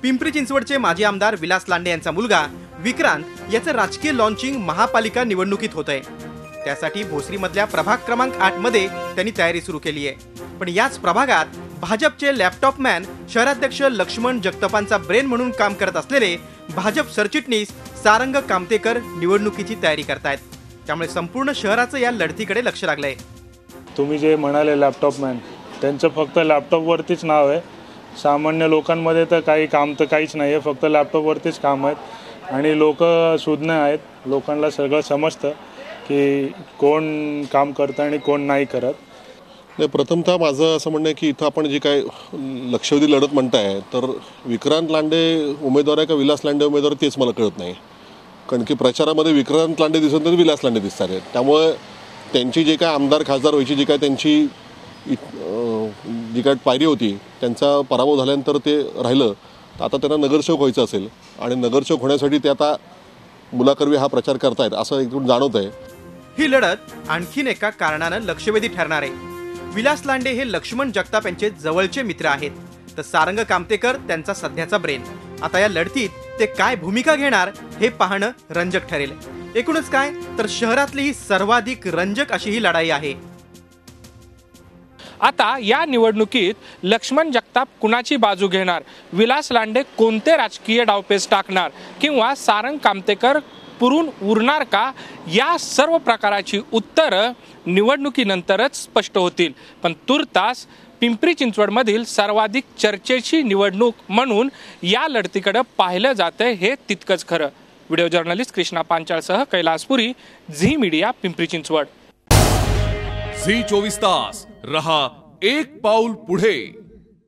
पिंपरी चिंचवडचे माजी आमदार विलास लांडे यांचा मुलगा विक्रांत याचं राजकीय लॉन्चिंग महापालिका निवडणुकीत होत आहे। त्यासाठी भोसरीमधल्या प्रभाग क्रमांक 8 मध्ये त्यांनी तयारी सुरू केली आहे। पण याच प्रभागात भाजपचे लॅपटॉप मॅन शहराध्यक्ष लक्ष्मण जगतापांचा ब्रेन म्हणून काम करत असलेले भाजप सरचिटणीस सारंग कामतेकर निवडणुकीची तयारी करतायत। त्यामुळे संपूर्ण शहराचं या लढतीकडे लक्ष लागलंय। तुम्ही जे म्हणाले लॅपटॉप मॅन, त्यांचं फक्त लॅपटॉपवरतीच नाव आहे। सामान्य लोकांमध्ये तर काही काम तर काहीच नाही आहे, फक्त लॅपटॉपवरतीच काम आहेत आणि लोक सुज्ञ आहेत। लोकांना सगळं समजतं की कोण काम करतं आणि कोण नाही करत। नाही, प्रथमतः माझं असं म्हणणं आहे की इथं आपण जे काय लक्षवेधी लढत म्हणताय तर विक्रांत लांडे उमेदवार आहे का विलास लांडे उमेदवार तेच मला कळत नाही। कारण की प्रचारामध्ये विक्रांत लांडे दिसत नाही, विलास लांडे दिसतात आहेत। त्यामुळे त्यांची जे काय आमदार खासदार व्हायची जी काय त्यांची जी काय पायरी होती त्यांचा पराभव झाल्यानंतर ते राहिलं, तर आता त्यांना नगरसेवक व्हायचं असेल आणि नगरसेवक होण्यासाठी ते आता मुलाकरवी हा प्रचार करतायत असं एकदम जाणवत आहे। ही लढत आणखीन एका कारणानं लक्षवेधी ठरणार आहे। विलास लांडे हे लक्ष्मण जगताप यांचे जवळचे मित्र आहेत, तर सारंग कामतेकर त्यांचा सध्याचा ब्रेन। आता या लढतीत ते काय भूमिका घेणार हे पाहणं रंजक ठरेल। एकूणच काय तर शहरातली ही सर्वाधिक रंजक अशी ही लढाई आहे। आता या निवडणुकीत लक्ष्मण जगताप कुणाची बाजू घेणार, विलास लांडे कोणते राजकीय डावपेच टाकणार किंवा सारंग कामतेकर पुरून उरणार का, या सर्व प्रकाराची उत्तरं निवडणुकीनंतरच स्पष्ट होतील। पण तुर्तास पिंपरी चिंचवडमधील सर्वाधिक चर्चेची निवडणूक म्हणून या लढतीकडे पाहिलं जातं हे तितकंच खरं। व्हिडिओ जर्नलिस्ट कृष्णा पांचाळसह Kailaspuri, Zee media, Pimpri Chinchwad. Zee 24 तास रहा एक पाऊल पुढे।